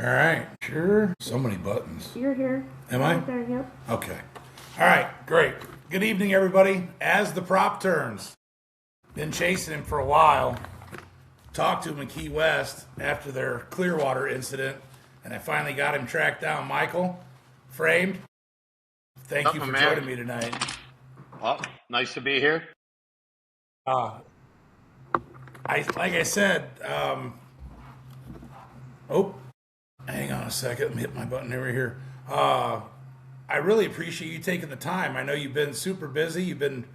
All right, sure. So many buttons. You're here. Am I? Right there, yep. Okay. All right, great. Good evening, everybody. As the prop turns, been chasing him for a while. Talked to him in Key West after their Clearwater incident, and I finally got him tracked down. Michael, framed. Thank Up, you my for man. joining me tonight. Oh, nice to be here. Uh, like I said, oh, hang on a second. Let me hit my button over here. I really appreciate you taking the time. I know you've been super busy. You've been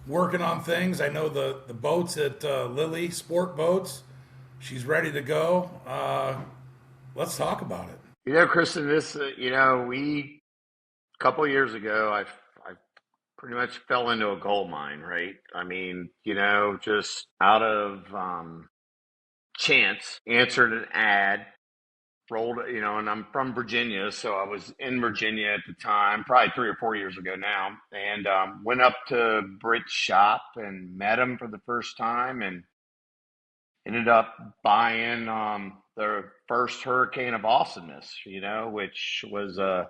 working on things. I know the boats at Lily Sport Boats. She's ready to go. Let's talk about it. Kristen, this, we a couple of years ago, I pretty much fell into a gold mine, right? I mean, just out of chance, answered an ad, rolled, and I'm from Virginia, so I was in Virginia at the time, probably 3 or 4 years ago now, and went up to Britt's shop and met him for the first time, and ended up buying the first Hurricane of Awesomeness, which was a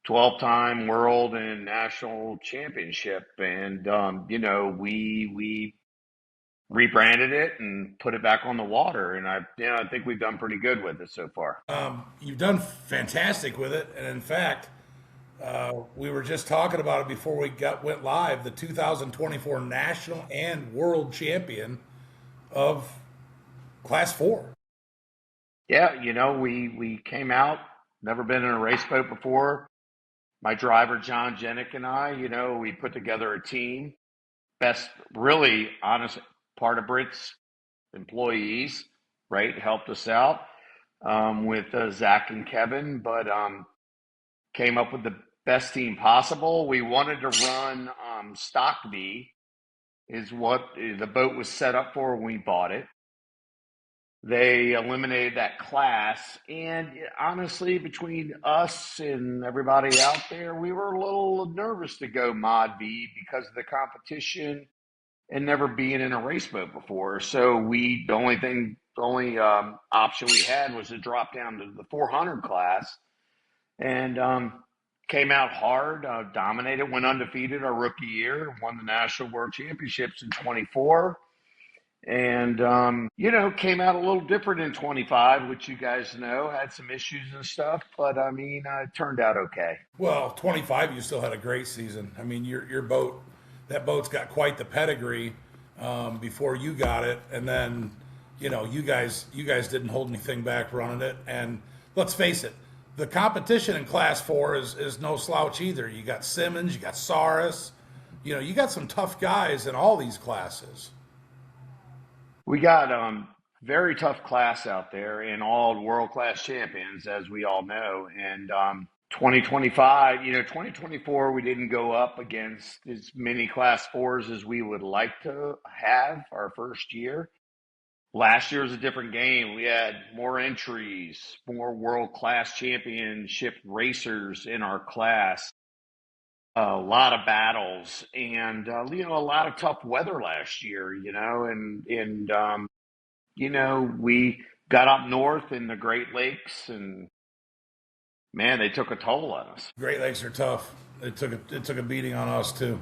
12-time world and national championship. And, we rebranded it and put it back on the water. And I think we've done pretty good with it so far. You've done fantastic with it, and in fact, we were just talking about it before we went live. The 2024 national and world champion of Class 4. Yeah, we came out, never been in a race boat before. My driver, John Jenick, and I, we put together a team. Best, really honest part of Brit's employees, right? Helped us out with Zach and Kevin, but came up with the best team possible. We wanted to run Stock B, is what the boat was set up for when we bought it. They eliminated that class, and honestly, between us and everybody out there, we were a little nervous to go Mod B because of the competition and never being in a race boat before. So the only option we had was to drop down to the 400 class, and came out hard, dominated, went undefeated our rookie year, won the National World Championships in 24. And, came out a little different in 25, which you guys know, had some issues and stuff, but I mean, it turned out okay. Well, 25, you still had a great season. I mean, your boat, that boat's got quite the pedigree before you got it, and then you guys didn't hold anything back running it. And let's face it, the competition in Class 4 is no slouch either. You got Simmons, you got Saris, you got some tough guys in all these classes. We got very tough class out there and all world class champions, as we all know. And 2025, 2024, we didn't go up against as many class fours as we would like to have our first year. Last year was a different game. We had more entries, more world class championship racers in our class, a lot of battles, and a lot of tough weather last year. We got up north in the Great Lakes, and man, they took a toll on us. Great Lakes are tough. It took a beating on us too.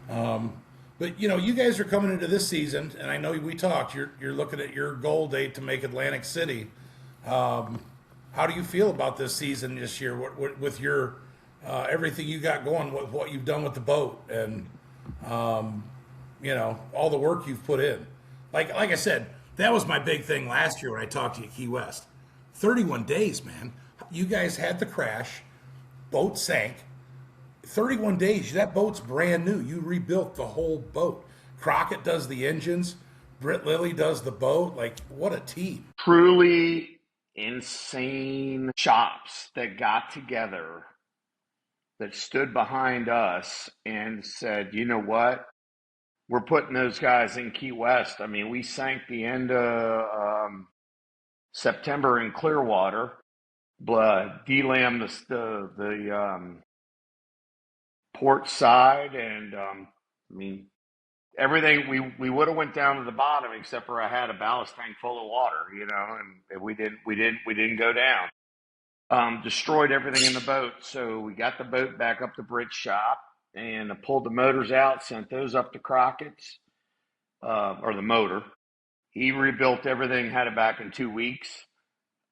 But you guys are coming into this season, and I know we talked. You're looking at your goal date to make Atlantic City. How do you feel about this season this year? With your everything you got going, what you've done with the boat, and all the work you've put in. Like I said, that was my big thing last year when I talked to you at Key West. 31 days, man. You guys had the crash, boat sank. 31 days, that boat's brand new. You rebuilt the whole boat. Crockett does the engines, Britt Lilly does the boat. Like, what a team. Truly insane shops that got together, that stood behind us and said, you know what? We're putting those guys in Key West. I mean, we sank the end of September in Clearwater, delammed the port side, and I mean, everything. We would have went down to the bottom except for I had a ballast tank full of water, and we didn't go down. destroyed everything in the boat. So we got the boat back up to Brit's shop and I pulled the motors out, sent those up to Crockett's, or the motor. He rebuilt everything, had it back in 2 weeks.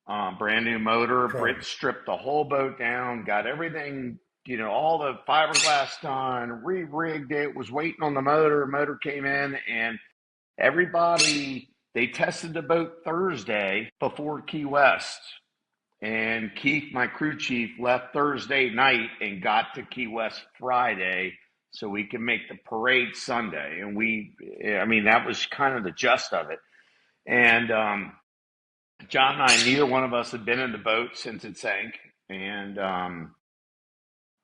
Brand new motor. Incredible. Brit stripped the whole boat down, got everything, all the fiberglass done, re-rigged it, was waiting on the motor. Motor came in, and everybody, they tested the boat Thursday before Key West. And Keith, my crew chief, left Thursday night and got to Key West Friday so we could make the parade Sunday. And that was kind of the gist of it. And John and I, neither one of us had been in the boat since it sank, and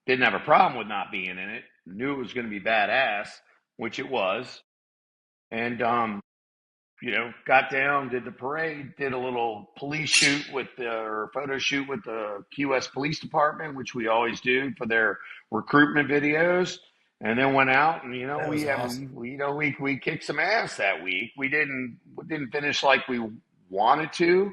didn't have a problem with not being in it. Knew it was going to be badass, which it was. And got down, did the parade, did a little police shoot or photo shoot with the QS Police Department, which we always do for their recruitment videos. And then went out and That was awesome. we kicked some ass that week. We didn't finish like we wanted to,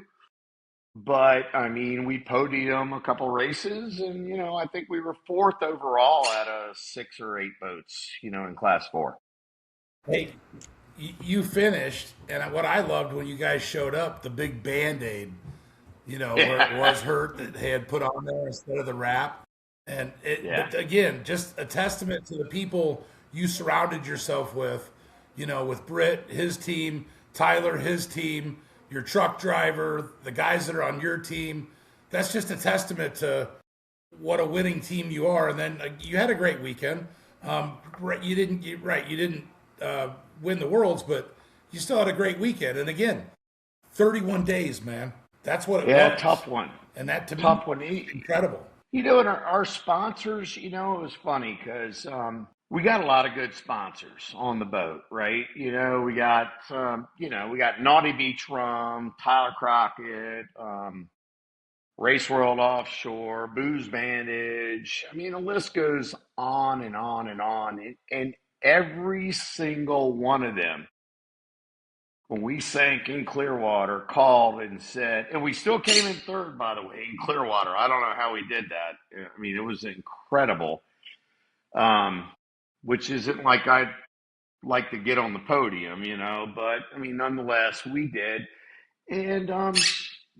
but we podiumed a couple races, and I think we were fourth overall out of 6 or 8 boats, in class 4. Hey, you finished, and what I loved when you guys showed up, the big Band-Aid, where it was hurt that they had put on there instead of the wrap. And Yeah. but again, just a testament to the people you surrounded yourself with, with Britt, his team, Tyler, his team, your truck driver, the guys that are on your team. That's just a testament to what a winning team you are. And then you had a great weekend. You didn't win the worlds, but you still had a great weekend. And again, 31 days, man. That's what it Yeah, was. tough one. And that to me, Tough one. incredible. And our sponsors, it was funny because we got a lot of good sponsors on the boat, right? We got Naughty Beach Rum, Tyler Crockett, Race World Offshore, Booze Bandage. The list goes on and on and on. And every single one of them, when we sank in Clearwater, called and said, and we still came in third, by the way, in Clearwater. I don't know how we did that. It was incredible, which isn't like I'd like to get on the podium, but nonetheless, we did. And,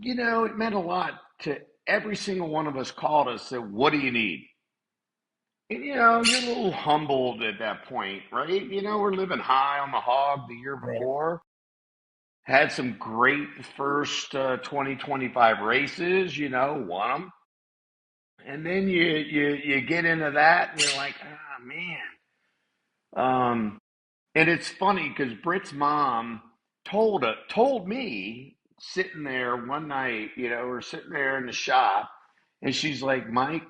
it meant a lot to every single one of us called us, said, what do you need? And, you're a little humbled at that point, right? We're living high on the hog the year Right. before. Had some great first 2025 races, won them. And then you get into that and you're like, man. And it's funny because Britt's mom told me sitting there one night, we're sitting there in the shop, and she's like, Mike,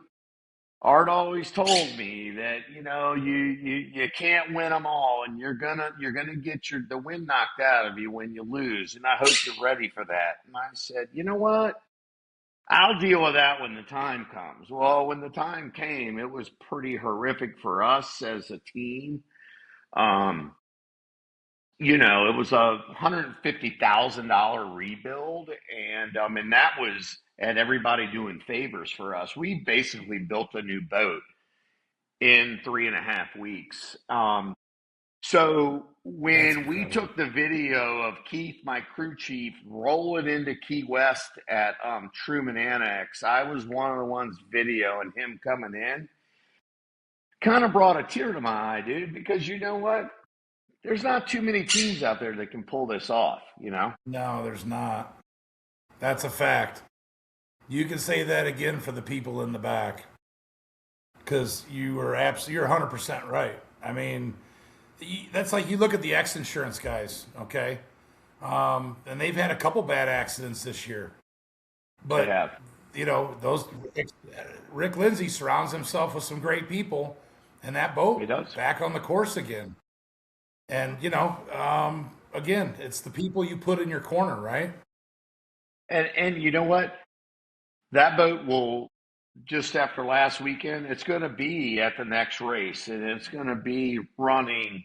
Art always told me that you can't win them all, and you're gonna get the wind knocked out of you when you lose, and I hope you're ready for that. And I said, you know what? I'll deal with that when the time comes. Well, when the time came, it was pretty horrific for us as a team. Um, it was a $150,000 rebuild, and that was at everybody doing favors for us. We basically built a new boat in 3.5 weeks. So That's when we incredible. took the video of Keith, my crew chief, rolling into Key West at Truman Annex, I was one of the ones videoing him coming in. Kind of brought a tear to my eye, dude, because you know what? There's not too many teams out there that can pull this off. No, there's not. That's a fact. You can say that again for the people in the back because you're 100% right. That's like you look at the X insurance guys, okay? And they've had a couple bad accidents this year. They But, have. those Rick Lindsay surrounds himself with some great people, and that boat He does. back on the course again. And, again, it's the people you put in your corner, right? And you know what? That boat will, just after last weekend, it's going to be at the next race, and it's going to be running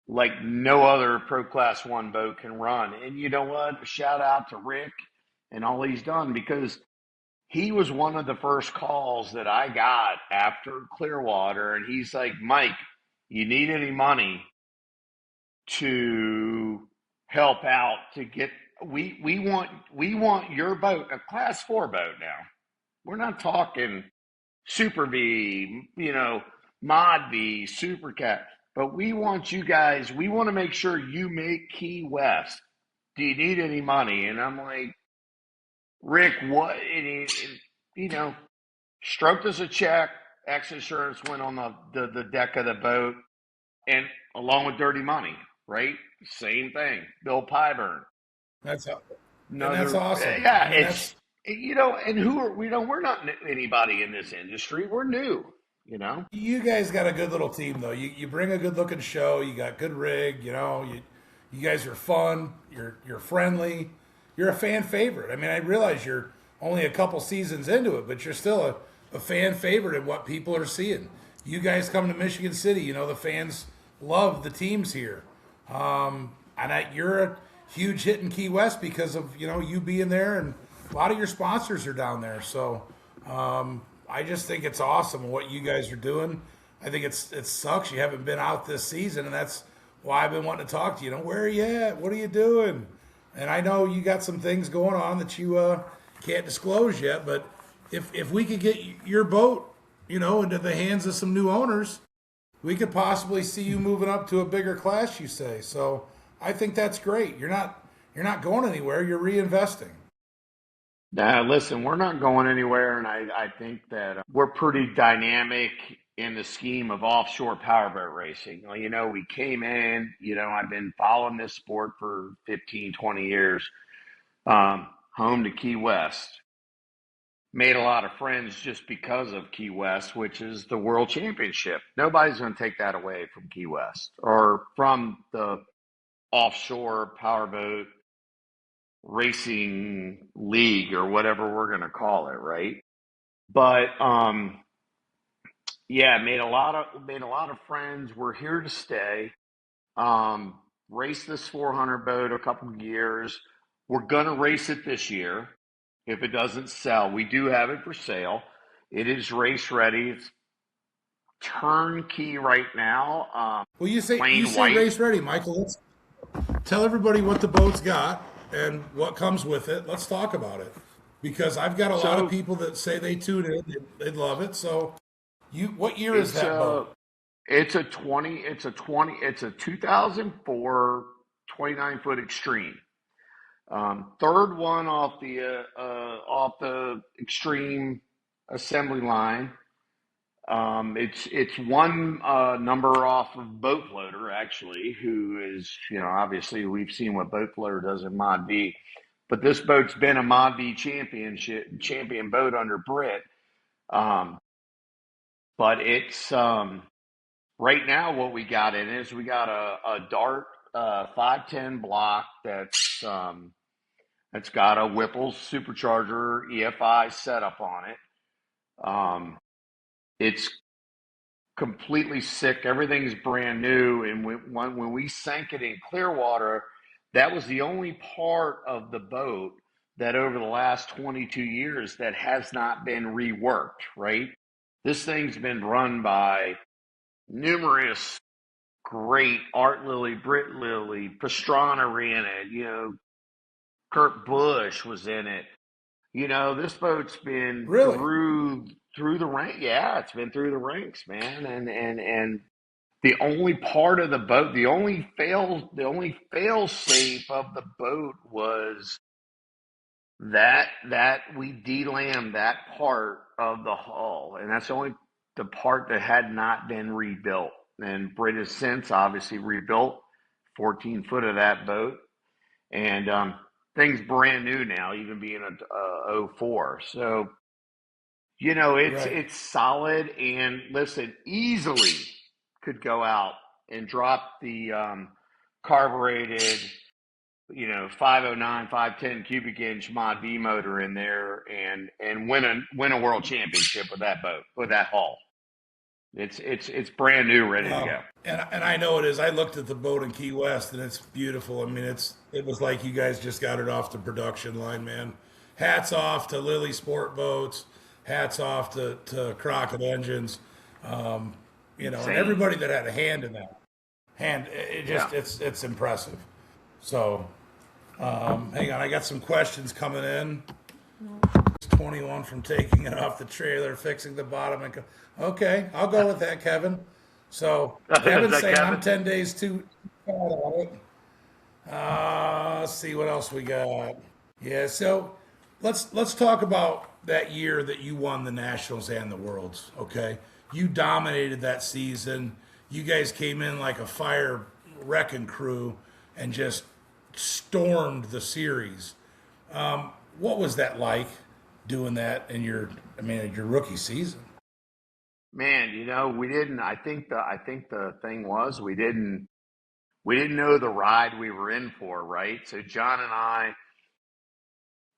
like no other Pro Class 1 boat can run. And you know what? Shout out to Rick and all he's done, because he was one of the first calls that I got after Clearwater, and he's like, Mike, you need any money to help out to get we want your boat, a class 4 boat now. We're not talking Super V, Mod V, Super Cat, but we want you guys, we want to make sure you make Key West. Do you need any money? And I'm like, Rick, what? And stroked us a check. X insurance went on the deck of the boat, and along with dirty money, right? Same thing. Bill Pyburn. That's how, and that's Another, awesome. I yeah, mean, that's and who are we? We're not anybody in this industry. We're new, you know. you guys got a good little team though. You bring a good looking show. You got good rig. You guys are fun. You're friendly. You're a fan favorite. I mean, I realize you're only a couple seasons into it, but you're still a fan favorite in what people are seeing. You guys come to Michigan City. The fans love the teams here. You're a huge hit in Key West because of you being there, and a lot of your sponsors are down there. So I just think it's awesome what you guys are doing. I think it sucks you haven't been out this season, and that's why I've been wanting to talk to you. Where are you at? What are you doing? And I know you got some things going on that you can't disclose yet, but if we could get your boat, into the hands of some new owners, we could possibly see you moving up to a bigger class, you say. So I think that's great. You're not going anywhere. You're reinvesting. Now, listen, we're not going anywhere, and I think that we're pretty dynamic in the scheme of offshore powerboat racing. Well, we came in, I've been following this sport for 15, 20 years, home to Key West. Made a lot of friends just because of Key West, which is the world championship. Nobody's going to take that away from Key West or from the offshore powerboat racing league or whatever we're going to call it, right? But yeah, made a lot of friends. We're here to stay. Race this 400 boat a couple of years. We're gonna race it this year. If it doesn't sell, we do have it for sale. It is race ready. It's turnkey right now. Well, you Plain say white. race ready, Michael. Let's tell everybody what the boat's got and what comes with it. Let's talk about it because I've got a lot of So people that say they tune in, they'd love it. So, what year is it's that a boat? it's a 2004 29-foot extreme. Third one off the extreme assembly line. It's one number off of Boat Floater actually, who is obviously we've seen what Boat Floater does in Mod V, but this boat's been a Mod V champion boat under Britt. Um, but it's right now what we got in is we got a Dart 510 block that's got a Whipple's supercharger EFI setup on it. Um, it's completely sick. Everything's brand new. And when we sank it in Clearwater, that was the only part of the boat that over the last 22 years that has not been reworked, right? This thing's been run by numerous great Art Lilly, Britt Lilly, Pastrana ran it, Kurt Busch was in it. This boat's been Really? through the rank. Yeah, it's been through the ranks, man. And the only part of the boat, the only fail safe of the boat was that we delammed that part of the hull, and that's only the part that had not been rebuilt. And Brit has since obviously rebuilt 14 foot of that boat, and things brand new now, even being a '04. So it's Right. it's solid, and listen, easily could go out and drop the carbureted 509, 510 cubic inch Mod V motor in there and win a world championship with that boat, with that hull. It's brand new, ready to Wow. go. And I know it is. I looked at the boat in Key West, and it's beautiful. I mean, it was like you guys just got it off the production line, man. hats off to Lily Sport Boats, hats off to Crockett Engines, and Insane. everybody that had a hand in that. It Yeah. just it's impressive. So hang on, I got some questions coming in. 21 from taking it off the trailer, fixing the bottom. Okay, I'll go with that, Kevin. So Is Kevin's that saying I'm Kevin? 10 days too fat on it. Let's see what else we got. Yeah, so let's talk about that year that you won the Nationals and the Worlds. Okay, you dominated that season. You guys came in like a fire wrecking crew and just stormed the series. What was that like doing that in your rookie season? Man, we didn't. I think the thing was we didn't know the ride we were in for, right? So John and I,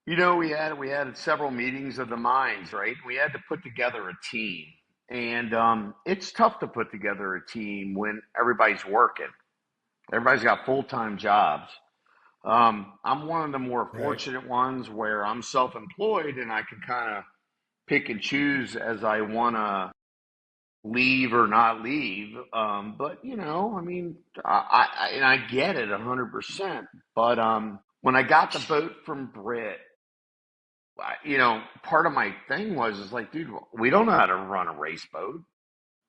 we had several meetings of the minds, right? We had to put together a team, and it's tough to put together a team when everybody's working. Everybody's got full time jobs. I'm one of the more Right. fortunate ones where I'm self employed and I can kind of pick and choose as I want to leave or not leave. But I mean, and I get it 100%. But when I got the boat from Britt, part of my thing was is like, dude, we don't know how to run a race boat.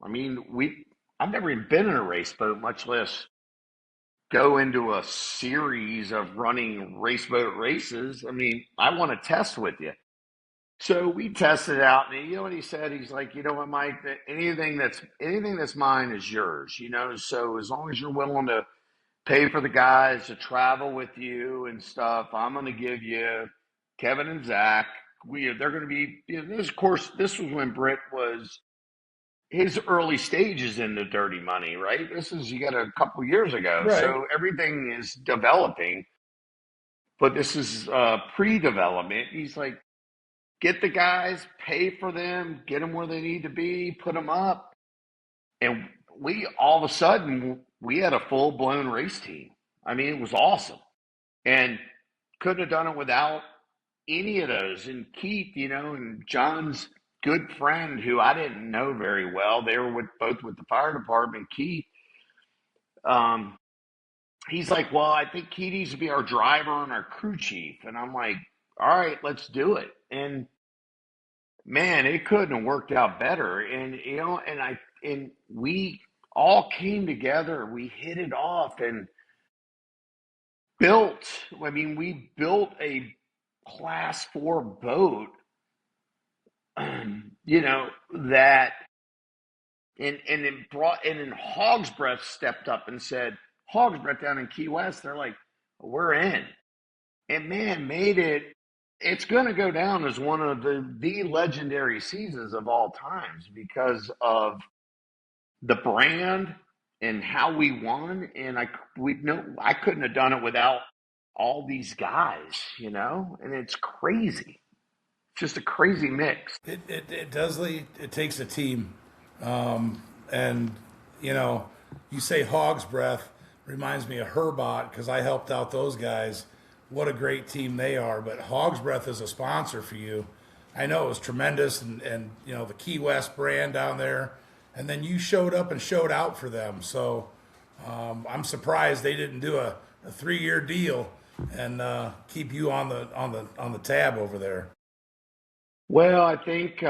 I mean, I've never even been in a race boat, much less go into a series of running race boat races. I mean, I want to test with you. So we tested out, and you know what he said? He's like, you know what, Mike? Anything that's mine is yours. So as long as you're willing to pay for the guys to travel with you and stuff, I'm going to give you Kevin and Zach. They're going to be. This, of course, this was when Britt was his early stages in the dirty money, right? This is you got a couple years ago, Right. so everything is developing, but this is pre-development. He's like, get the guys, pay for them, get them where they need to be, put them up. And we all of a sudden we had a full blown race team. I mean, it was awesome. And couldn't have done it without any of those. And Keith, and John's good friend who I didn't know very well. They were both with the fire department. Keith, um, he's like, well, I think Keith needs to be our driver and our crew chief. And I'm like, all right, let's do it. And man, it couldn't have worked out better. And and we all came together. We hit it off and built. I mean, we built a class 4 boat. That and it brought and then Hog's Breath stepped up and said, Hog's Breath down in Key West. They're like, we're in. And man, made it. It's going to go down as one of the legendary seasons of all times because of the brand and how we won. And I couldn't have done it without all these guys, and it's crazy. It's just a crazy mix. It does lead. It takes a team, and you know, you say Hog's Breath reminds me of Herbot because I helped out those guys. What a great team they are! But Hog's Breath is a sponsor for you. I know it was tremendous, and the Key West brand down there, and then you showed up and showed out for them. So I'm surprised they didn't do a 3-year deal and keep you on the tab over there. Well, I think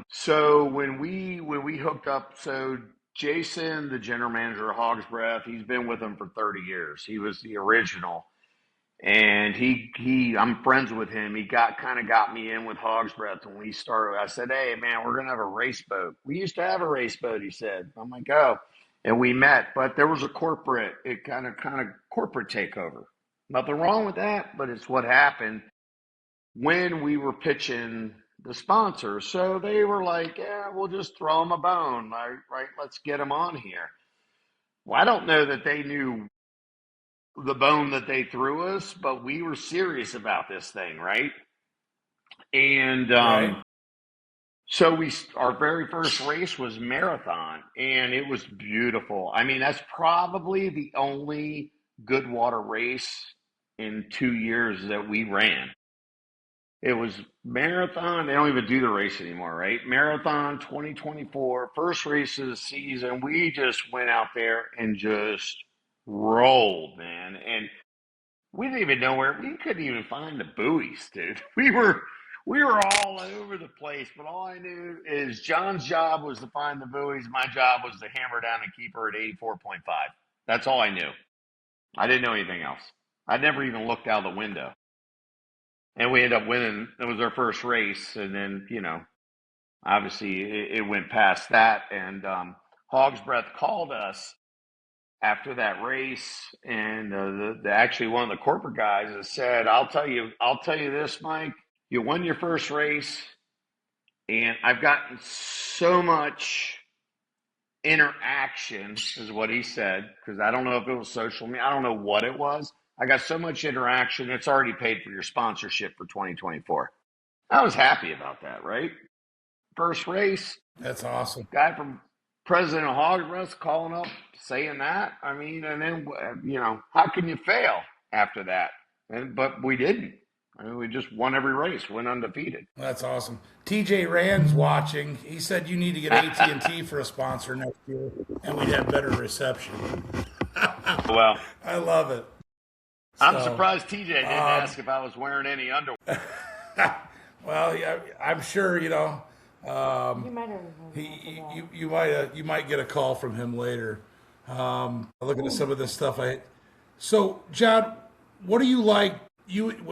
so. When we hooked up, so Jason, the general manager of Hog's Breath, he's been with them for 30 years. He was the original, and I'm friends with him. He got me in with Hog's Breath when we started. I said, "Hey, man, we're gonna have a race boat. We used to have a race boat." He said, "I'm like, oh," and we met, but there was a kind of corporate takeover. Nothing wrong with that, but it's what happened when we were pitching the sponsors. So they were like, yeah, we'll just throw them a bone. Right, let's get them on here. Well, I don't know that they knew the bone that they threw us, but we were serious about this thing, right? And Right. so our very first race was marathon, and it was beautiful. I mean, that's probably the only good water race in 2 years that we ran. It was marathon. They don't even do the race anymore, right? Marathon 2024, first race of the season. We just went out there and just rolled, man. And we didn't even know where, we couldn't even find the buoys, dude. We were all over the place, but all I knew is John's job was to find the buoys. My job was to hammer down and keep her at 84.5. That's all I knew. I didn't know anything else. I never even looked out the window. And we ended up winning. It was our first race. And then, obviously it went past that. And Hog's Breath called us after that race. And actually one of the corporate guys has said, I'll tell you this, Mike, you won your first race. And I've gotten so much interaction, is what he said, because I don't know if it was social media. I don't know what it was. I got so much interaction, it's already paid for your sponsorship for 2024. I was happy about that, right? First race, That's awesome. guy from President of Hog calling up, saying that. I mean, and then, how can you fail after that? But we didn't. I mean, we just won every race, went undefeated. That's awesome. TJ Rand's watching. He said you need to get AT&T for a sponsor next year, and we'd have better reception. Well, I love it. I'm surprised TJ didn't ask if I was wearing any underwear. Well, yeah, I'm sure You might have. you might get a call from him later. Looking at some of this stuff, so John, what do you like?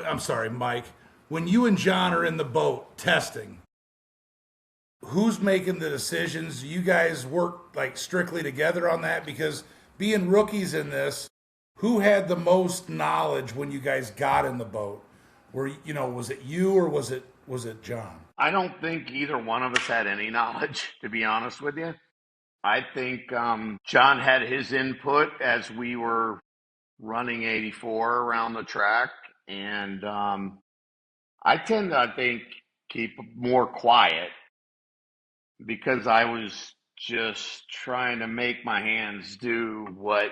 I'm sorry, Mike. When you and John are in the boat testing, who's making the decisions? You guys work like strictly together on that? Because being rookies in this, who had the most knowledge when you guys got in the boat? Was it you or was it John? I don't think either one of us had any knowledge, to be honest with you. I think John had his input as we were running 84 around the track. And I tend to, I think, keep more quiet because I was just trying to make my hands do what,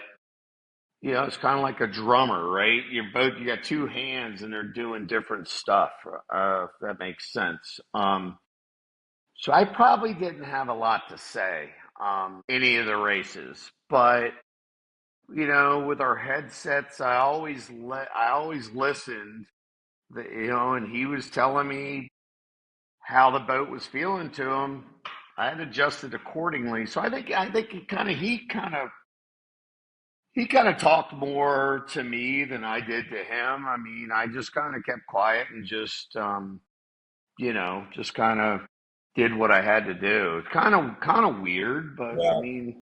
it's kind of like a drummer, right? You got two hands and they're doing different stuff, if that makes sense. So I probably didn't have a lot to say any of the races, but with our headsets, I always listened, and he was telling me how the boat was feeling to him. I had adjusted accordingly. So I think he kind of talked more to me than I did to him. I mean, I just kind of kept quiet and just just kind of did what I had to do. It's kind of weird, but I Well, mean,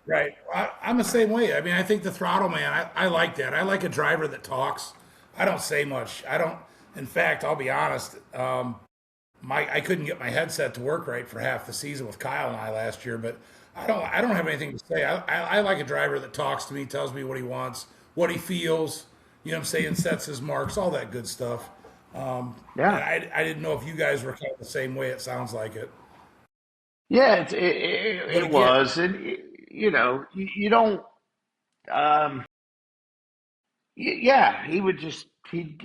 right. I'm the same way. I mean, I think the throttle man, I like that. I like a driver that talks. I don't say much. I don't. In fact, I'll be honest. I couldn't get my headset to work right for half the season with Kyle and I last year, but I don't have anything to say. I like a driver that talks to me, tells me what he wants, what he feels. You know what I'm saying? Sets his marks, all that good stuff. And yeah, I didn't know if you guys were kind of the same way. It sounds like it. yeah, But it again, was, and you don't. Um, yeah, he would just he'd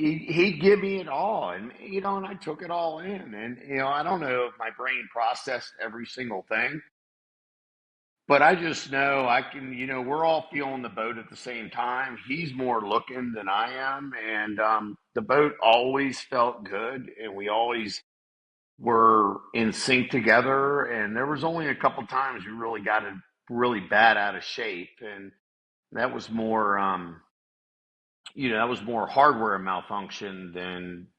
give me it all, and and I took it all in, and I don't know if my brain processed every single thing, but I just know I can. We're all feeling the boat at the same time. He's more looking than I am, and the boat always felt good, and we always were in sync together. And there was only a couple times we really got it really bad out of shape, and that was more. That was more hardware malfunction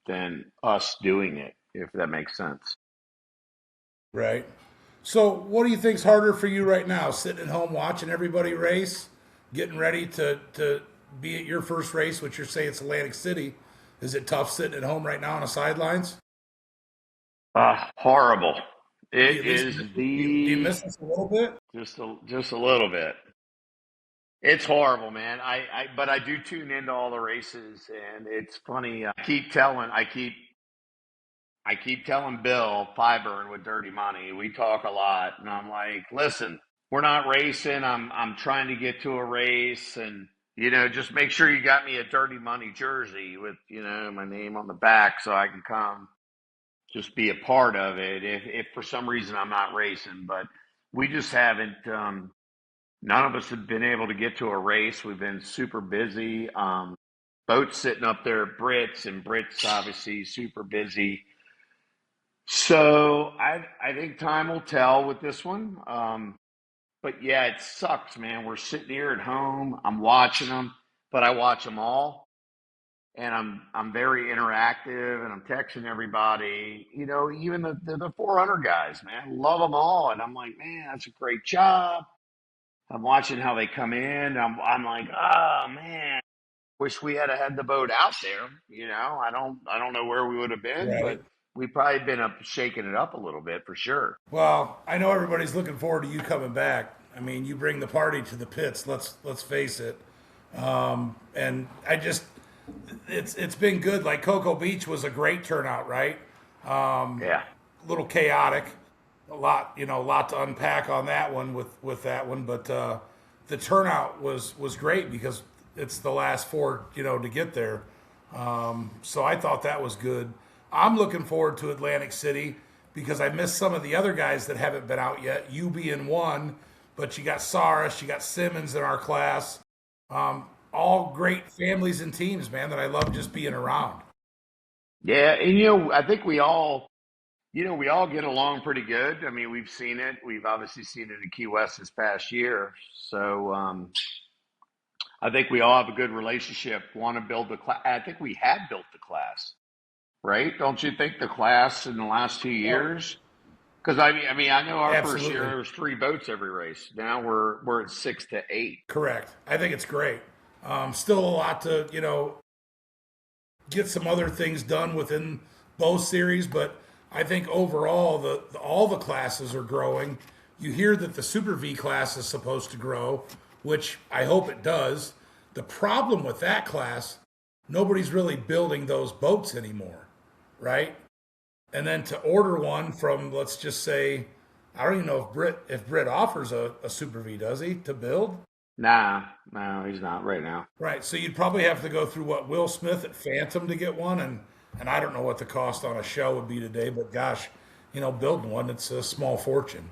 than us doing it, if that makes sense. right. So, what do you think's harder for you right now? Sitting at home watching everybody race, getting ready to be at your first race, which you're saying it's Atlantic City. Is it tough sitting at home right now on the sidelines? Horrible. Do you It at least is do you miss us a little bit? just a little bit. It's horrible, man. But I do tune into all the races, and it's funny. I keep telling Bill Fiburn with Dirty Money. We talk a lot, and I'm like, listen, we're not racing. I'm trying to get to a race, and just make sure you got me a Dirty Money jersey with, my name on the back so I can come just be a part of it if for some reason I'm not racing. But we just haven't, none of us have been able to get to a race. We've been super busy. Boats sitting up there at Brits, and Brits obviously super busy. So I think time will tell with this one. But yeah, it sucks, man. We're sitting here at home. I'm watching them, but I watch them all, and I'm very interactive, and I'm texting everybody. Even the 400 guys, man, love them all, and I'm like, man, that's a great job. I'm watching how they come in. I'm like, oh man, wish we had the boat out there. I don't know where we would have been, Right. but we probably been up shaking it up a little bit for sure. Well, I know everybody's looking forward to you coming back. I mean, you bring the party to the pits. Let's face it. And it's been good. Like Cocoa Beach was a great turnout, right? Yeah. A little chaotic, a lot to unpack on that one with that one. But the turnout was great because it's the last four, to get there. So I thought that was good. I'm looking forward to Atlantic City because I missed some of the other guys that haven't been out yet. You being one, but you got Saris, you got Simmons in our class. All great families and teams, man, that I love just being around. Yeah, and I think we all get along pretty good. I mean, we've seen it. We've obviously seen it in Key West this past year. So I think we all have a good relationship. Want to build the class. I think we have built the class, right? Don't you think the class in the last 2 years? Because I know our first year Absolutely. there was 3 boats every race. Now we're at 6 to 8. Correct. I think it's great. Still a lot to, get some other things done within both series, but I think overall all the classes are growing. You hear that the Super V class is supposed to grow, which I hope it does. The problem with that class, nobody's really building those boats anymore, right? And then to order one from, let's just say, I don't even know if Brit offers a Super V, does he, to build? Nah, no, he's not right now. Right. So you'd probably have to go through what Will Smith at Phantom to get one, and I don't know what the cost on a show would be today, but gosh, building one, it's a small fortune.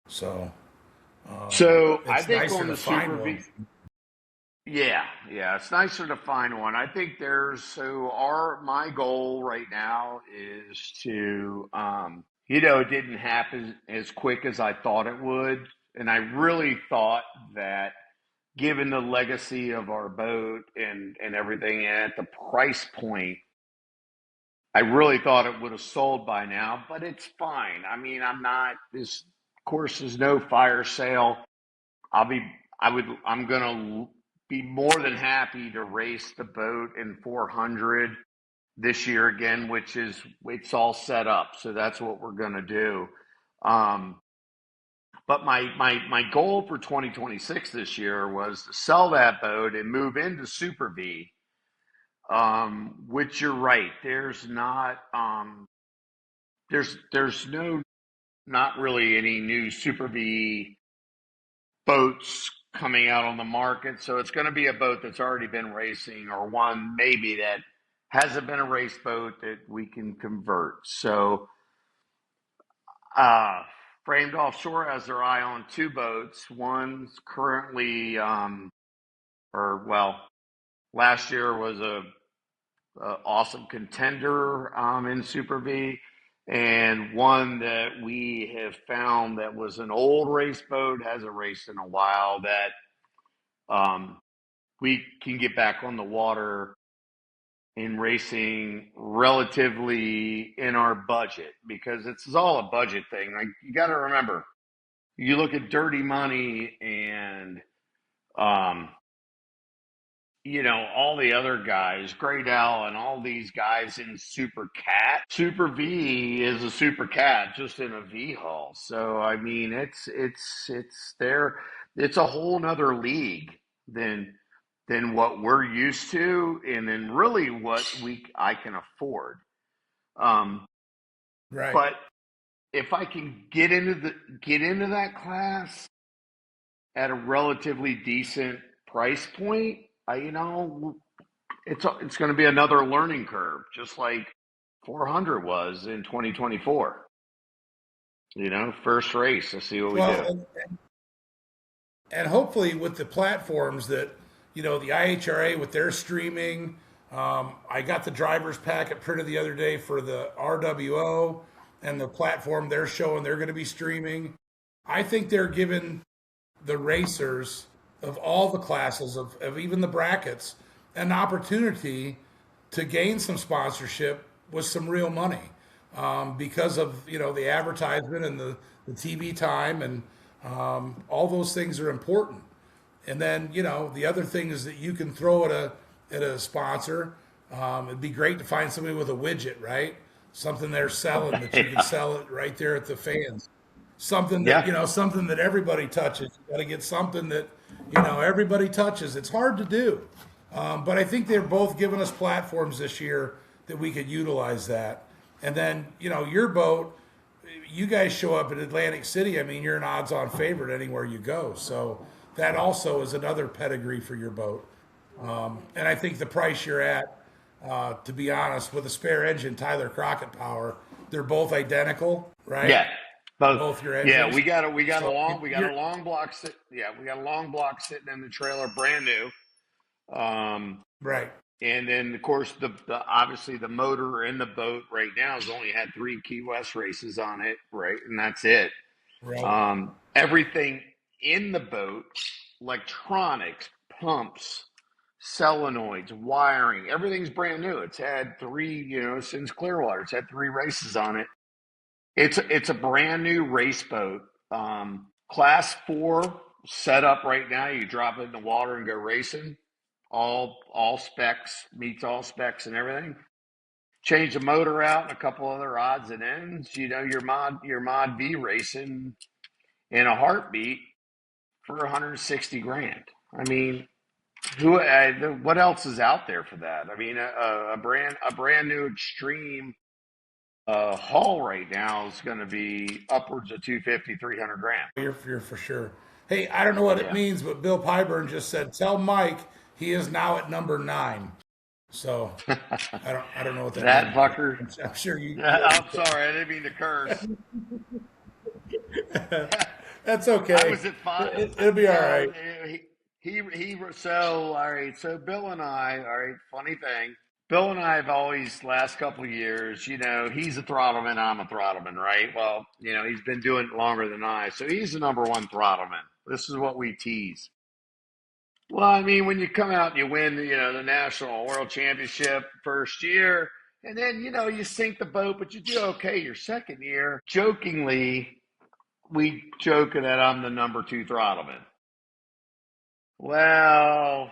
So So I it's think nicer on to the Super find V, one. yeah, it's nicer to find one. I think my goal right now is to, it didn't happen as quick as I thought it would, and I really thought that given the legacy of our boat and everything at the price point, I really thought it would have sold by now, but it's fine. I mean, this course is no fire sale. I'll be, I'm going to be more than happy to race the boat in 400 this year again, it's all set up. So that's what we're going to do. Um, but my goal for 2026 this year was to sell that boat and move into Super V. Which you're right. There's not really any new Super V boats coming out on the market. So it's going to be a boat that's already been racing, or one maybe that hasn't been a race boat that we can convert. So uh, Framed Offshore has their eye on 2 boats. One's currently, or well, last year was a awesome contender in Super V, and one that we have found that was an old race boat, hasn't raced in a while, that we can get back on the water in racing relatively in our budget, because it's all a budget thing. Like, you got to remember, you look at Dirty Money and um, all the other guys, Great Al and all these guys in Super Cat. Super V is a Super Cat just in a V hull. So I mean, it's there. It's a whole nother league than what we're used to, and then really what I can afford. Um, Right. but if I can get into that class at a relatively decent price point, you know, it's going to be another learning curve, just like 400 was in 2024. You know, first race. Let's see what we Well, do. and hopefully with the platforms that, the IHRA with their streaming. I got the driver's packet printed the other day for the RWO and the platform they're showing they're going to be streaming. I think they're giving the racers of all the classes of even the brackets an opportunity to gain some sponsorship with some real money, because of the advertisement and the TV time, and all those things are important. And then the other thing is that you can throw at a sponsor. It'd be great to find somebody with a widget, right? Something they're selling that you can Yeah. sell it right there at the fans. Something that Yeah. something that everybody touches. You got to get something that everybody touches. It's hard to do, but I think they're both giving us platforms this year that we could utilize that. And then your boat, you guys show up at Atlantic City. I mean, you're an odds-on favorite anywhere you go. So that also is another pedigree for your boat. And I think the price you're at, to be honest, with a spare engine, Tyler Crockett power, they're both identical, right? Yeah. Both. Both your Yeah, engines. So we got a you're long block yeah, we got a long block sitting in the trailer, brand new. Um, right, and then of course the obviously the motor in the boat right now has only had 3 Key West races on it, right? And that's it. right. Everything in the boat, electronics, pumps, solenoids, wiring, everything's brand new. It's had three, since Clearwater, it's had 3 races on it. It's a brand new race boat. Class 4 set up right now. You drop it in the water and go racing. All specs, meets all specs and everything. Change the motor out and a couple other odds and ends. Your mod V racing in a heartbeat for 160 grand. I mean, what else is out there for that? I mean, a brand new extreme hull right now is going to be upwards of 250, 300 grand. You're for sure. Hey, I don't know what it Yeah, means, but Bill Pyburn just said, "Tell Mike he is now at number 9." So I don't know what that that means. fucker. I'm sure you I'm sorry, I didn't mean to curse. that's I okay. was at five. It'll be all No, right. so all right. So Bill and I, all right. Funny thing, Bill and I have always last couple of years. He's a throttleman. I'm a throttleman, right? Well, he's been doing it longer than I, so he's the number one throttleman. This is what we tease. Well, I mean, when you come out and you win, the national world championship first year, and then you sink the boat, but you do okay your second year. Jokingly, we joke that I'm the number 2 throttleman. Well,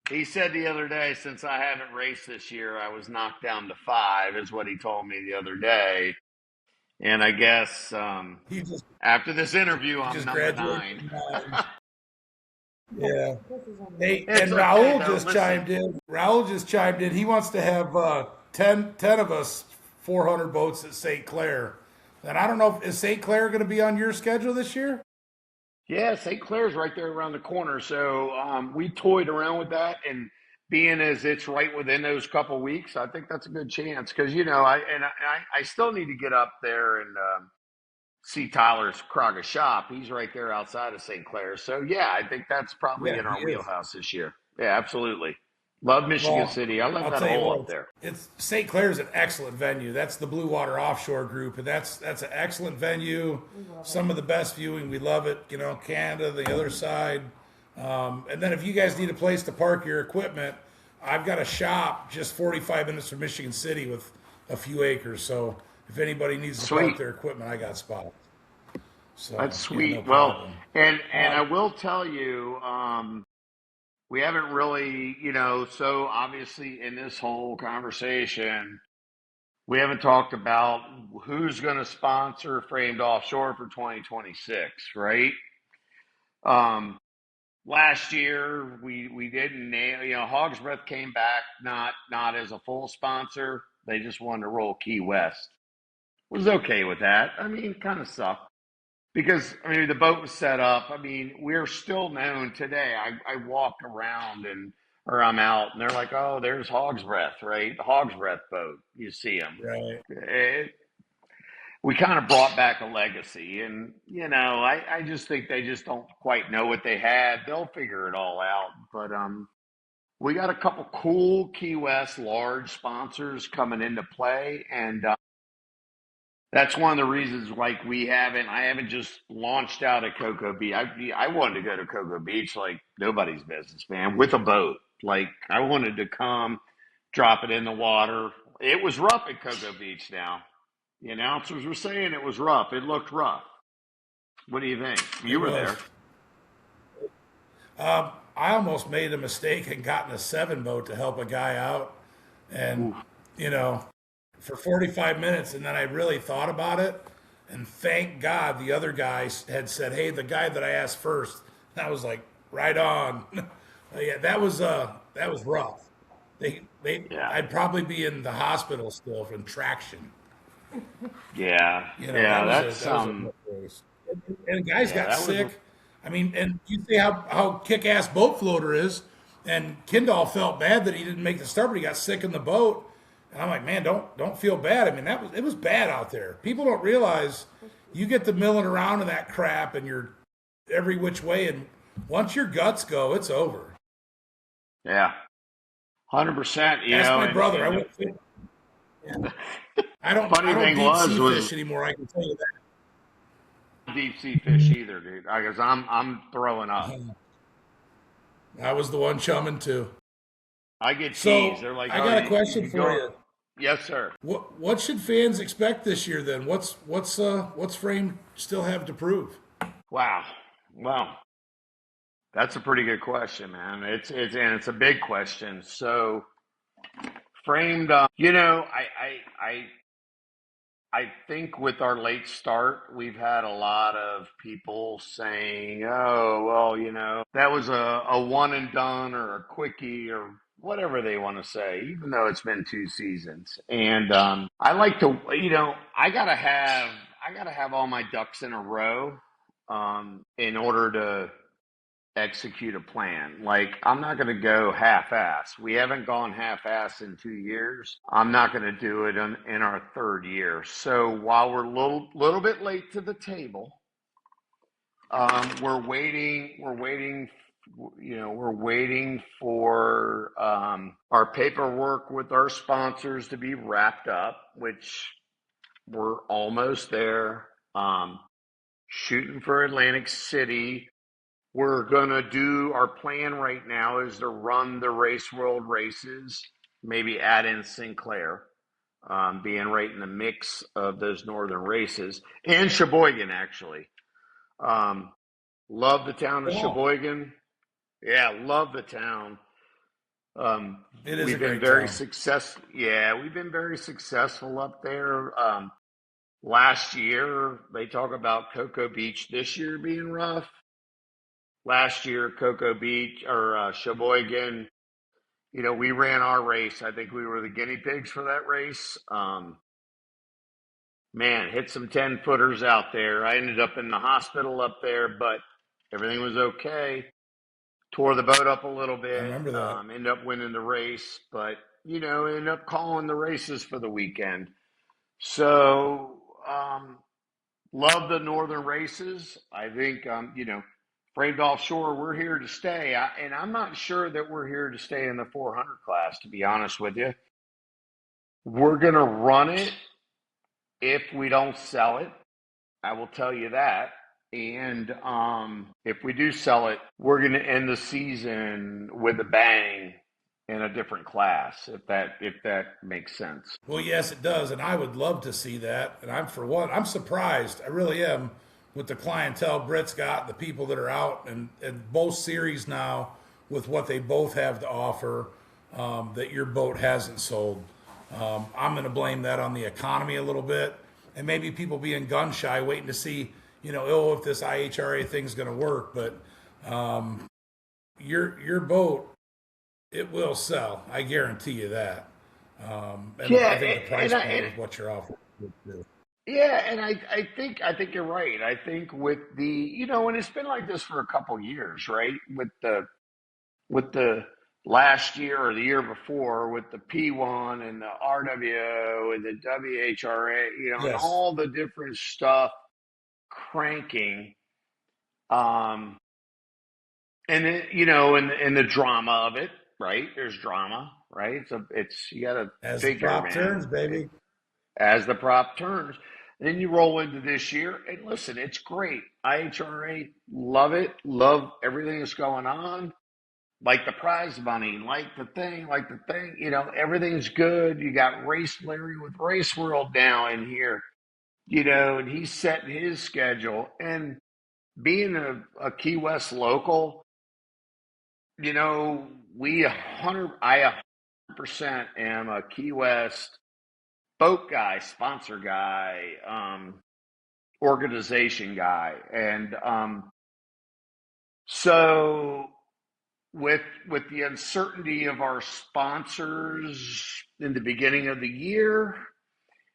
he said the other day, since I haven't raced this year, I was knocked down to 5, is what he told me the other day. And I guess He just after this interview, he I'm just number graduated 9. from 9. Yeah. Hey, It's and okay, Raul though. just Listen, chimed in. Raul just chimed in. He wants to have 10 of us 400 boats at St. Clair. And I don't know, is St. Clair going to be on your schedule this year? yeah, St. Clair's right there around the corner. So we toyed around with that, and being as it's right within those couple weeks, I think that's a good chance because I still need to get up there and see Tyler's Kraga shop. He's right there outside of St. Clair. So yeah, I think that's probably Yeah, in he our is. wheelhouse this year. Yeah, absolutely. Love Michigan Well, City. I love I'll that tell you hole up what, there. it's St. Clair's an excellent venue. That's the Blue Water Offshore Group, and that's an excellent venue. Some of the best viewing. We love it. Canada, the other side. And then if you guys need a place to park your equipment, I've got a shop just 45 minutes from Michigan City with a few acres. So if anybody needs to park Sweet. their equipment, I got spots. That's So yeah, no sweet. Well, problem. and I Um, will tell you, we haven't really, so obviously in this whole conversation, we haven't talked about who's going to sponsor Framed Offshore for 2026, right? Um, Last year we didn't nail. Hog's Breath came back not as a full sponsor. They just wanted to roll Key West. Was okay with that. I mean, kind of sucked. because I mean the boat was set up. I mean, we're still known today. I walk around and or I'm out and they're like, oh, there's Hog's Breath, right? The Hog's Breath boat. You see them. Right. We kind of brought back a legacy, and I just think they just don't quite know what they had. They'll figure it all out, but we got a couple cool Key West large sponsors coming into play, and that's one of the reasons like I haven't just launched out at Cocoa Beach. I wanted to go to Cocoa Beach like nobody's business, man, with a boat. Like I wanted to come, drop it in the water. It was rough at Cocoa Beach now. The announcers were saying it was rough. It looked rough. What do you think? It You were there. was. I almost made a mistake and got in a 7 boat to help a guy out, and Ooh. you know, for 45 minutes, and then I really thought about it, and thank God the other guy had said, "Hey, the guy that I asked first," and I was like, "Right on." Yeah, that was rough. Yeah. I'd probably be in the hospital still from traction. Yeah. That Yeah. was That's a rough race. And guys yeah, got that was sick. I mean, and you see how kick-ass boat floater is. And Kendall felt bad that he didn't make the start, but he got sick in the boat. And I'm like, man, don't feel bad. I mean, it was bad out there. People don't realize you get the milling around in that crap, and you're every which way. And once your guts go, it's over. yeah. 100%, Ask my brother. and I funny don't thing deep sea was fish anymore. I can tell you deep sea fish either, dude. Because I'm throwing up. that. I was the one chumming too. I get teased. So They're like, I "Oh, got a you question could for go." you. Yes, sir. What should fans expect this year then? What's Frame still have to prove? Wow. Well, that's a pretty good question, man. It's a big question. So framed, I think with our late start, we've had a lot of people saying, "Oh, well, that was a one and done or a quickie or whatever they want to say," even though it's been 2 seasons. And I like to, I gotta have all my ducks in a row in order to execute a plan. Like I'm not going to go half-ass. We haven't gone half-ass in 2 years. I'm not going to do it in our third year. So while we're a little bit late to the table, we're waiting. We're waiting for our paperwork with our sponsors to be wrapped up, which we're almost there. Shooting for Atlantic City. We're going to do our plan right now is to run the Race World races, maybe add in Sinclair, being right in the mix of those northern races, and Sheboygan, actually. Um, love the town of Wow, Sheboygan. Yeah, love the town. it is a We've been great very town. successful. Yeah, we've been very successful up there. Last year, they talk about Cocoa Beach this year being rough. Last year, Cocoa Beach or Sheboygan, we ran our race. I think we were the guinea pigs for that race. Man, hit some 10-footers out there. I ended up in the hospital up there, but everything was okay. Tore the boat up a little I bit. remember that. Ended up winning the race, but ended up calling the races for the weekend. So, love the northern races. I think, framed offshore, we're here to stay. And I'm not sure that we're here to stay in the 400 class, to be honest with you. We're going to run it if we don't sell it. I will tell you that. And if we do sell it, we're going to end the season with a bang in a different class, if that makes sense. Well, yes, it does, and I would love to see that. And I'm surprised. I really am with the clientele Britt's got, the people that are out, and both series now with what they both have to offer. That your boat hasn't sold. I'm going to blame that on the economy a little bit, and maybe people being gun shy, waiting to see, if this IHRA thing's going to work. But your boat, it will sell. I guarantee you that. And Yeah, I think the price and, point and of what you're offering is good too. Yeah, and I think you're right. I think with the and it's been like this for a couple years, right? With the last year or the year before with the P1 and the RWO and the WHRA, and Yes. all the different stuff cranking. Um, and and the drama of it, right? There's drama, right? So you got to As the figure, prop turns, man, baby. as the prop turns. And then you roll into this year, and listen, it's great. IHRA, love it, love everything that's going on. Like the prize money, like the thing, everything's good. You got Race Larry with Race World now in here, and he's setting his schedule. And being a Key West local, you know, I 100% am a Key West boat guy, sponsor guy, organization guy. And so with the uncertainty of our sponsors in the beginning of the year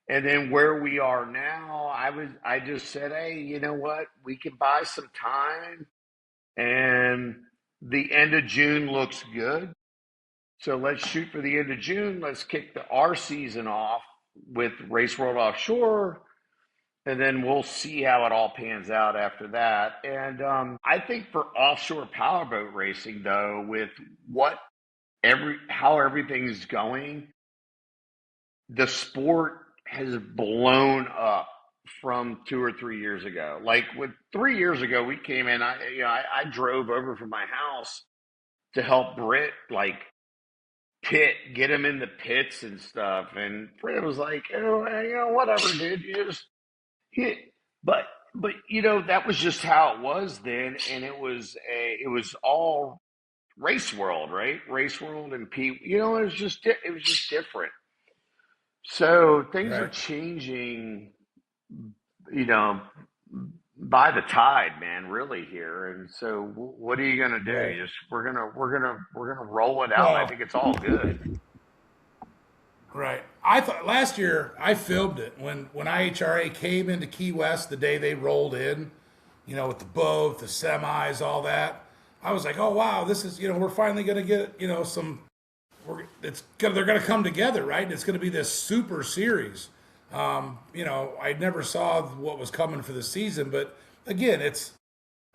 and then where we are now, I just said, hey, you know what? We can buy some time, and the end of June looks good. So let's shoot for the end of June. Let's kick our season off with Race World Offshore, and then we'll see how it all pans out after that. And I think for offshore powerboat racing, though, with how everything's going, the sport has blown up from 2 or 3 years ago. Like with 3 years ago, we came in. I drove over from my house to help Britt get him in the pits and stuff. And Britt was like, whatever, dude. You just hit. But that was just how it was then, and it was all race world, right? Race world and it was just different. So things are Right. changing, you know, by the tide, man, really here. And so, what are you gonna do? Right. Just we're gonna roll it out. I Well, think it's all good. right. I thought last year I filmed it when IHRA came into Key West the day they rolled in, with the boat, the semis, all that. I was like, oh wow, this is we're finally gonna get some. They're gonna come together, right? It's gonna be this super series. I never saw what was coming for the season, but again, it's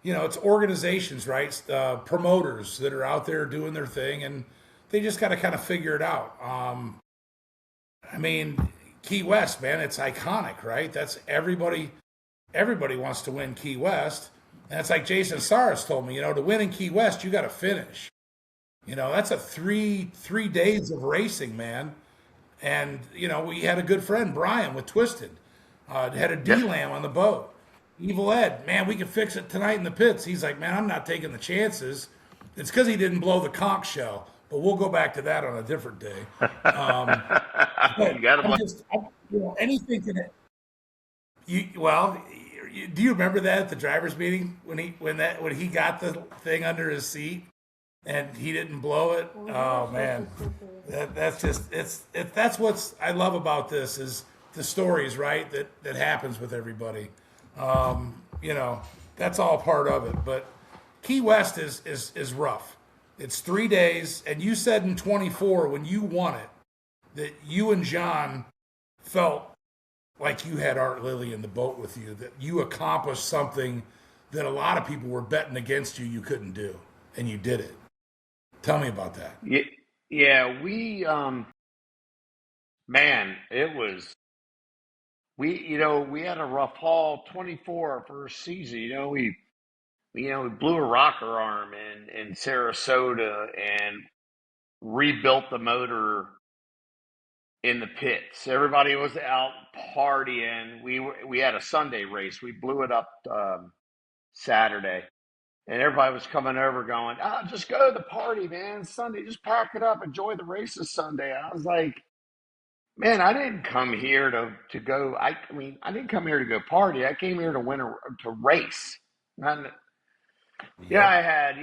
organizations, right? Promoters that are out there doing their thing, and they just got to kind of figure it out. I mean, Key West, man, it's iconic, right? That's everybody. Everybody wants to win Key West, and it's like Jason Saras told me, to win in Key West, you got to finish. That's a three days of racing, man. And we had a good friend Brian with Twisted, had a Yep. D Lam on the boat. Evil Ed, man, we can fix it tonight in the pits. He's like, man, I'm not taking the chances. It's because he didn't blow the conch shell, but we'll go back to that on a different day. Um, but You got to I'm blame. just, anything can. Do you remember that at the drivers' meeting when he got the thing under his seat and he didn't blow it? Well, we Oh were supposed man, to sit there. that's just that's what's I love about this is the stories, right? That happens with everybody. You know, that's all part of it. But Key West is rough. It's 3 days, and you said in 24 when you won it that you and John felt like you had Art Lilly in the boat with you, that you accomplished something that a lot of people were betting against you couldn't do, and you did it. Tell me about that. Yeah, yeah, man, it was we had a rough haul 24 our first season. We blew a rocker arm in Sarasota and rebuilt the motor in the pits. Everybody was out partying. We had a Sunday race. We blew it up Saturday, and everybody was coming over going, just go to the party, man. Sunday, just pack it up, enjoy the races Sunday. I was like, man, I didn't come here to go. I mean, I didn't come here to go party. I came here to to race. And yeah, Yep. I had,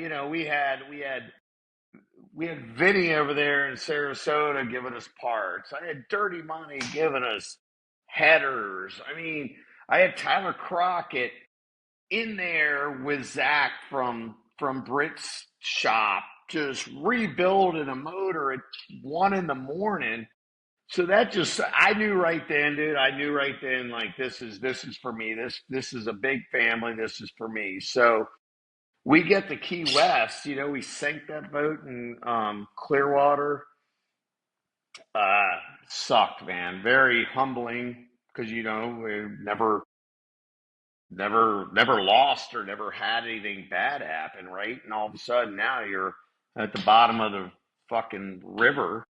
we had Vinny over there in Sarasota giving us parts. I had Dirty Money giving us headers. I mean, I had Tyler Crockett in there with Zach from Britt's shop, just rebuilding a motor at 1 a.m. So that just, I knew right then, dude. I knew right then, like this is for me. This is a big family. This is for me. So we get to Key West. We sank that boat in Clearwater. Sucked, man. Very humbling because we never lost or never had anything bad happen, right? And all of a sudden now you're at the bottom of the fucking river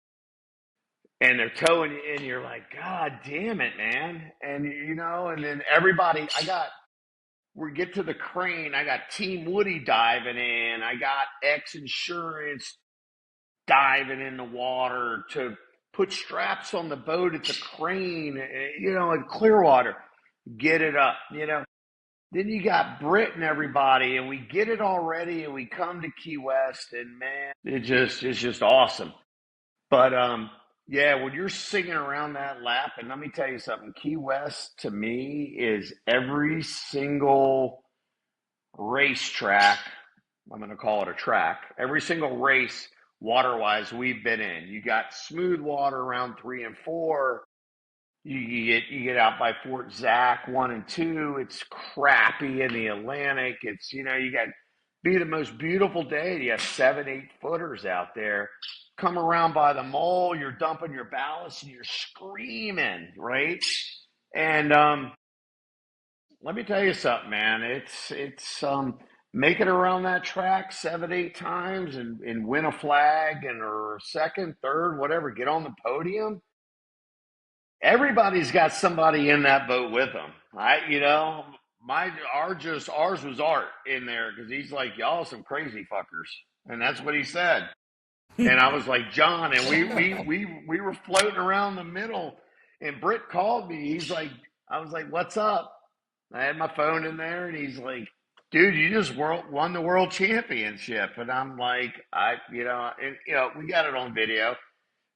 and they're towing you in. You're like, God damn it, man. And and then everybody, we get to the crane. I got Team Woody diving in. I got X Insurance diving in the water to put straps on the boat at the crane, in Clearwater, get it up, Then you got Britt and everybody, and we get it all ready, and we come to Key West, and man, it's just awesome. But yeah, when you're singing around that lap, and let me tell you something, Key West to me is every single racetrack. I'm going to call it a track. Every single race, water-wise, we've been in. You got smooth water around 3 and 4. You get out by Fort Zach 1 and 2. It's crappy in the Atlantic. It's you got be the most beautiful day. You have 7-8 footers out there. Come around by the mole. You're dumping your ballast and you're screaming, right? And let me tell you something, man. It's make it around that track 7-8 times and win a flag or second, third, whatever. Get on the podium. Everybody's got somebody in that boat with them. Ours was Art in there because he's like, y'all some crazy fuckers, and that's what he said. And I was like, John, and we were floating around the middle, and Britt called me. I was like, what's up? I had my phone in there, and he's like, dude, you just won the world championship, and I'm like, we got it on video.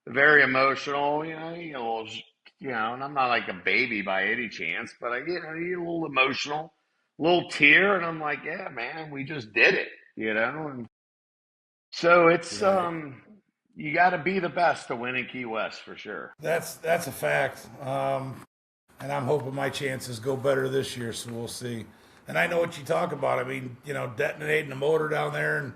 Very emotional, and I'm not like a baby by any chance, but I get a little emotional, a little tear, and I'm like, yeah, man, we just did it, And so it's Right. you got to be the best to win in Key West for sure. That's a fact. And I'm hoping my chances go better this year, so we'll see. And I know what you talk about. I mean, detonating the motor down there and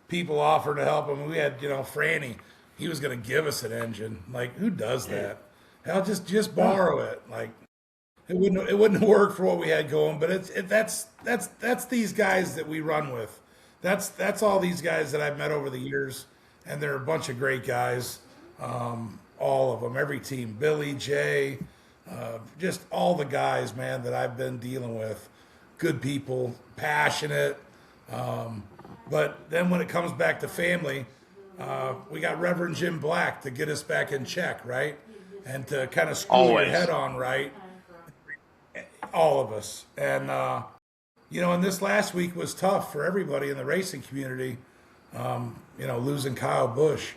people offering to help him. We had, Franny. He was going to give us an engine. Like, who does that? Hell, just borrow it. Like, it wouldn't work for what we had going. But that's these guys that we run with. That's all these guys that I've met over the years, and they're a bunch of great guys. All of them, every team. Billy, Jay, just all the guys, man, that I've been dealing with. Good people, passionate. But then when it comes back to family, we got Reverend Jim Black to get us back in check, right? And to kind of screw your Always. head on, right? All of us. And this last week was tough for everybody in the racing community, losing Kyle Busch.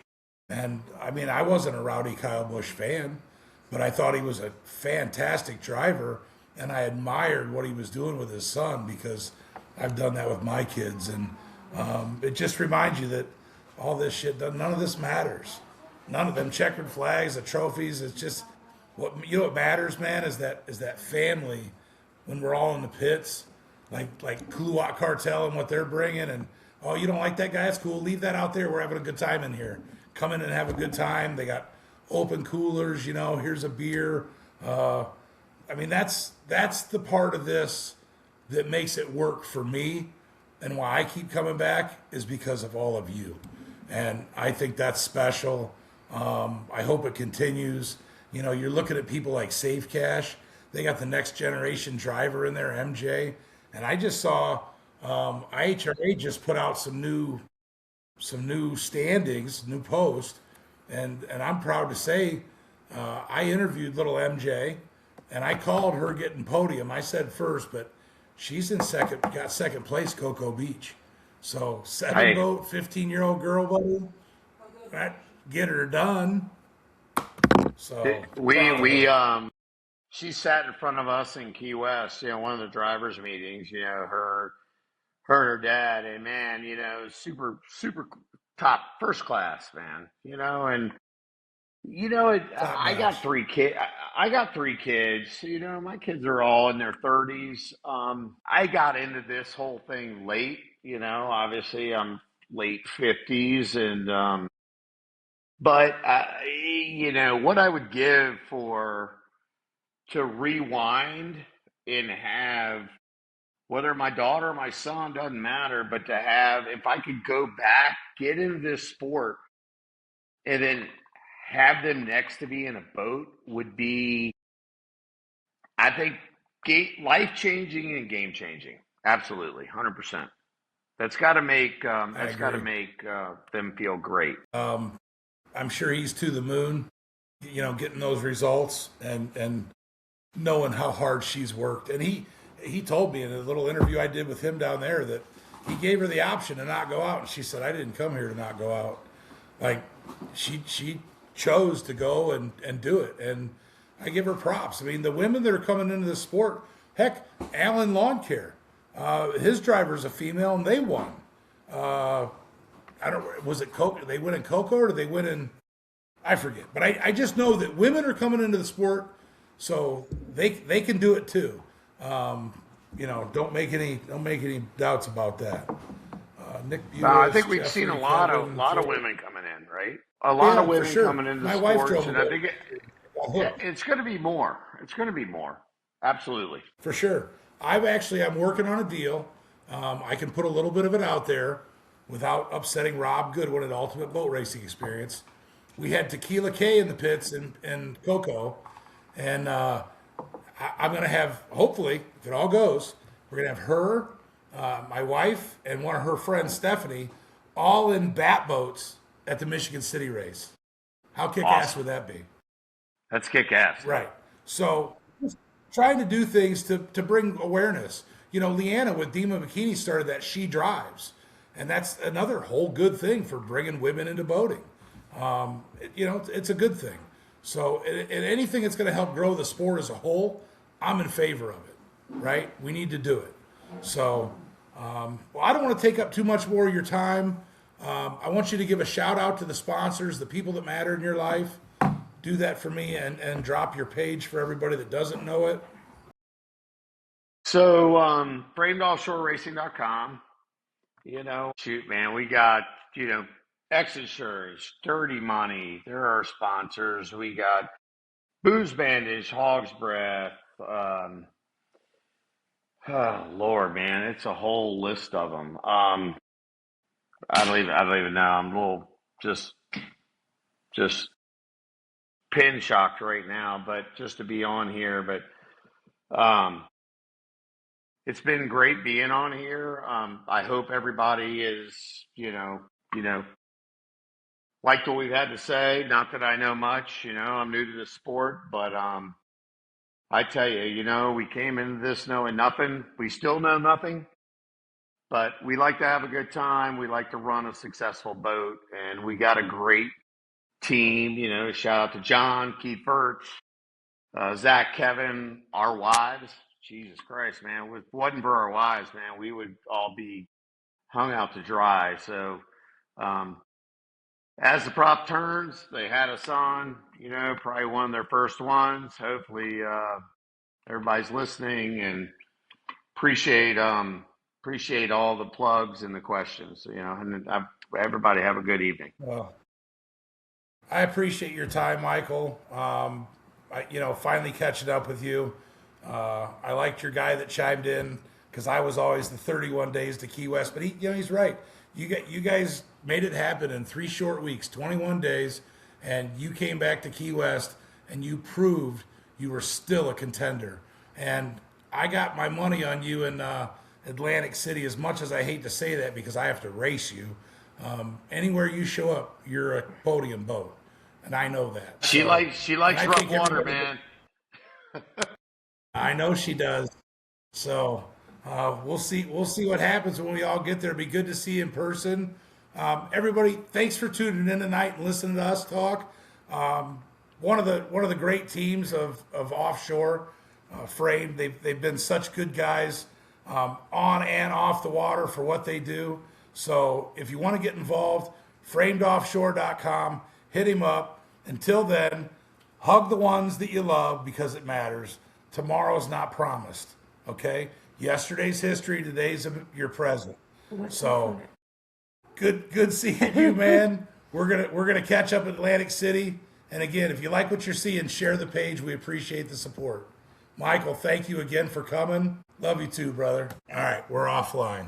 And I mean, I wasn't a Rowdy Kyle Busch fan, but I thought he was a fantastic driver. And I admired what he was doing with his son because I've done that with my kids. And it just reminds you that all this shit, none of this matters. None of them checkered flags, the trophies. It's just what matters, man, is that family when we're all in the pits, like Kuluwat Cartel and what they're bringing. And oh, you don't like that guy? That's cool. Leave that out there. We're having a good time in here. Come in and have a good time. They got open coolers. Here's a beer. I mean, that's the part of this that makes it work for me, and why I keep coming back is because of all of you. And I think that's special. I hope it continues. You're looking at people like Safe Cash. They got the next generation driver in there, MJ. And I just saw IHRA just put out some new standings, new post, and I'm proud to say I interviewed little MJ, and I called her getting podium. I said first, but she's got second place, Cocoa Beach. So seven Hey, vote, 15-year-old girl, buddy. That get her done. So we proud of we her. she sat in front of us in Key West, one of the drivers' meetings, her and her dad, and man, super, super top first class, man, and Top I got notch. 3 kids. I got 3 kids. My kids are all in their 30s. I got into this whole thing late. Obviously I'm late 50s, and but what I would give for to rewind and have, whether my daughter or my son, doesn't matter, but to have, if I could go back, get into this sport, and then have them next to me in a boat, would be, I think, life changing and game changing. Absolutely, 100%. That's got to make I agree. them feel great. I'm sure he's to the moon, getting those results and knowing how hard she's worked. And he told me in a little interview I did with him down there that he gave her the option to not go out, and she said, "I didn't come here to not go out." Like she chose to go and do it, and I give her props. I mean, the women that are coming into the sport, heck, Allen Lawn Care, his driver's a female, and they won. Uh, I don't. Was it Coco? They win in Coco, or did they win in? I forget. But I just know that women are coming into the sport, so they can do it too. Don't make any doubts about that. Nick I Buis, think we've seen a Jeffrey, lot of Kevin, lot of Phil. women coming in, right? A lot of Yeah, for women sure. coming into My wife sports, drove a and I boat. think Got hooked. it's going to be more. It's going to be more. Absolutely. For sure. I'm working on a deal. I can put a little bit of it out there without upsetting Rob Goodwin at Ultimate Boat Racing Experience. We had Tequila K in the pits in Coco, and I'm going to have, hopefully, if it all goes, we're going to have her, my wife, and one of her friends, Stephanie, all in bat boats at the Michigan City race. How kick ass Awesome. would that be? That's kick ass. Right. So trying to do things to bring awareness. Leanna with Dima Bikini started that She Drives, and that's another whole good thing for bringing women into boating. It's a good thing. So, and anything that's going to help grow the sport as a whole, I'm in favor of it. Right? We need to do it. So, well, I don't want to take up too much more of your time. I want you to give a shout out to the sponsors, the people that matter in your life. Do that for me, and drop your page for everybody that doesn't know it. So, framedoffshoreracing.com. Shoot, man, we got, X Insurance, Dirty Money. There are sponsors. We got Booze Bandage, Hog's Breath. Oh Lord, man, it's a whole list of them. I don't even know. I'm a little just pin shocked right now, but just to be on here. But it's been great being on here. I hope everybody is, you know, liked what we've had to say. Not that I know much, I'm new to the sport, but I tell you, we came into this knowing nothing. We still know nothing, but we like to have a good time. We like to run a successful boat, and we got a great team. Shout out to John, Keith Birch, Zach, Kevin, our wives. Jesus Christ, man! If it wasn't for our wives, man, we would all be hung out to dry. So, um, as the prop turns, they had us on. Probably one of their first ones. Hopefully, everybody's listening, and appreciate appreciate all the plugs and the questions. And everybody have a good evening. Well, I appreciate your time, Michael. Finally catching up with you. I liked your guy that chimed in because I was always the 31 days to Key West, but he's right. You guys made it happen in 3 short weeks, 21 days, and you came back to Key West and you proved you were still a contender. And I got my money on you in Atlantic City. As much as I hate to say that because I have to race you, anywhere you show up, you're a podium boat, and I know that. She So, likes she and likes I rough think water, everybody. man. I know she does. So we'll see. We'll see what happens when we all get there. It'll be good to see you in person. Everybody, thanks for tuning in tonight and listening to us talk. one of the great teams of Offshore, Frame. They've been such good guys on and off the water for what they do. So if you want to get involved, framedoffshore.com, hit him up. Until then, hug the ones that you love because it matters. Tomorrow's not promised. Okay? Yesterday's history, today's your present. So good seeing you, man. We're gonna catch up at Atlantic City. And again, if you like what you're seeing, share the page. We appreciate the support. Michael, thank you again for coming. Love you too, brother. All right, we're offline.